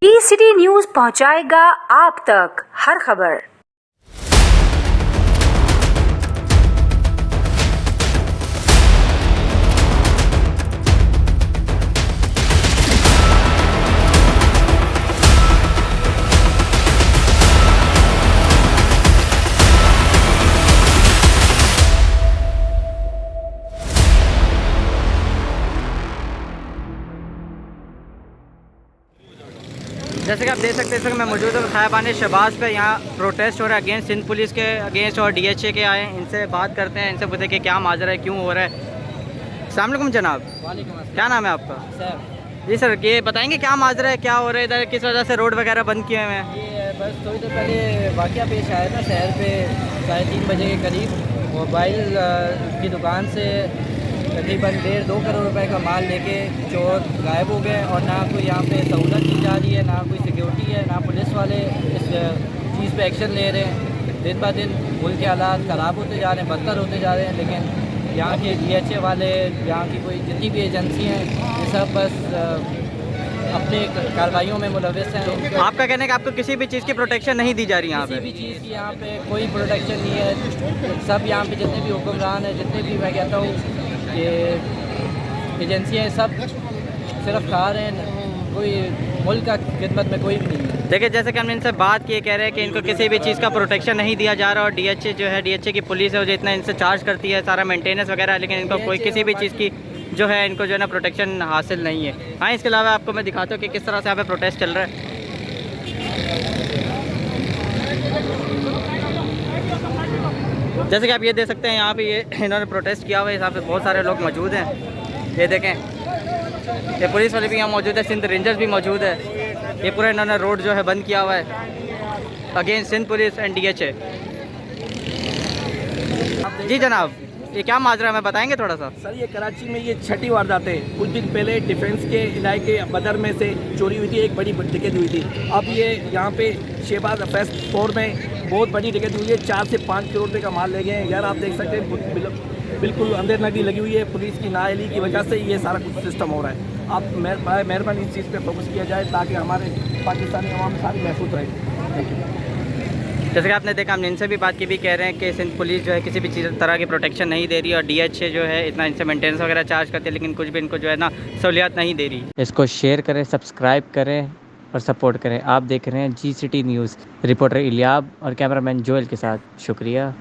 जी-सिटी news पहुंचाएगा आप तक हर खबर। जैसे कि आप देख सकते हैं, इस वक्त मैं मौजूद हूँ खैबान शहबाज पे। यहाँ प्रोटेस्ट हो रहा है अगेंस्ट सिंध पुलिस के अगेंस्ट और डीएचए के आए। इनसे बात करते हैं, इनसे पूछते कि क्या माजरा है, क्यों हो रहा है। अस्सलाम वालेकुम जनाब, क्या नाम है आपका? सर जी सर, ये बताएंगे क्या माजरा है, क्या हो रहा है इधर, किस वजह से रोड वगैरह बंद किए हुए हैं? ये बस थोड़ी देर पहले वाक़या पेश आया था शहर पे 3:30 बजे के करीब। मोबाइल की दुकान से तकरीबन 1.5-2 करोड़ रुपए का माल लेके चोर गायब हो गए और ना कोई यहाँ पे सहूलत की जा रही है, ना कोई सिक्योरिटी है, ना पुलिस वाले इस चीज़ पे एक्शन ले रहे हैं। दिन ब दिन मुल्क के हालात ख़राब होते जा रहे हैं, बदतर होते जा रहे हैं। लेकिन यहाँ के डीएचए वाले, यहाँ की कोई जितनी भी एजेंसी हैं, ये सब बस अपने कार्रवाइयों में मुलविस हैं। आपका कहना है कि आपको किसी भी चीज़ की प्रोटेक्शन नहीं दी जा रही यहाँ किसी पे? भी चीज़ की यहाँ पे कोई प्रोटेक्शन नहीं है। सब यहाँ पे जितने भी हुक्मरान हैं, जितने भी मैं कहता हूँ कि एजेंसियाँ, सब सिर्फ खा रहे हैं, कोई मुल्क का खिदमत में कोई भी नहीं है। देखिए, जैसे कि हमने इनसे बात की, कह रहे हैं कि इनको किसी भी चीज़ का प्रोटेक्शन नहीं दिया जा रहा और डीएचए जो है, डीएचए की पुलिस है, वो जो इतना इनसे चार्ज करती है सारा मेंटेनेंस वगैरह, लेकिन इनको कोई किसी भी चीज़ की जो है, इनको जो है ना प्रोटेक्शन हासिल नहीं है। हाँ, इसके अलावा आपको मैं दिखाता हूँ कि किस तरह से यहाँ पे प्रोटेस्ट चल रहा है। जैसे कि आप ये देख सकते हैं, यहाँ पे ये इन्होंने प्रोटेस्ट किया हुआ है, यहाँ पे बहुत सारे लोग मौजूद हैं। ये देखें, ये पुलिस वाले भी यहाँ मौजूद है, सिंध रेंजर्स भी मौजूद है। ये पूरा इन्होंने रोड जो है बंद किया हुआ है against Sindh police and DHA. जी जनाब, ये क्या माजरा है, हमें बताएंगे थोड़ा सा? सर, ये कराची में ये छठी वारदात है। कुछ दिन पहले डिफेंस के इलाके बदर में से चोरी हुई थी, एक बड़ी डकैती हुई थी। अब ये यहाँ पे शहबाज फेस्ट 4 में बहुत बड़ी डकैती हुई है। 4 से 5 करोड़ रुपये का माल ले गए हैं। यार आप देख सकते हैं, बिल्कुल अंदर नदी लगी हुई है। पुलिस की नाअहली की वजह से ये सारा कुछ सिस्टम हो रहा है। आप मेहरबानी इस चीज़ पे फोकस किया जाए ताकि हमारे पाकिस्तानी अवाम सारी महफूज रहे। Thank you. जैसे कि आपने देखा, हमने इनसे भी बात की, भी कह रहे हैं कि सिंध पुलिस जो है किसी भी चीज़ तरह की प्रोटेक्शन नहीं दे रही और डीएचए जो है इतना इनसे मेंटेनेंस वगैरह चार्ज करते हैं, लेकिन कुछ भी इनको जो है ना सहूलियत नहीं दे रही। इसको शेयर करें, सब्सक्राइब करें और सपोर्ट करें। आप देख रहे हैं जी-सिटी न्यूज़, रिपोर्टर इलियाब और कैमरामैन जोएल के साथ। शुक्रिया।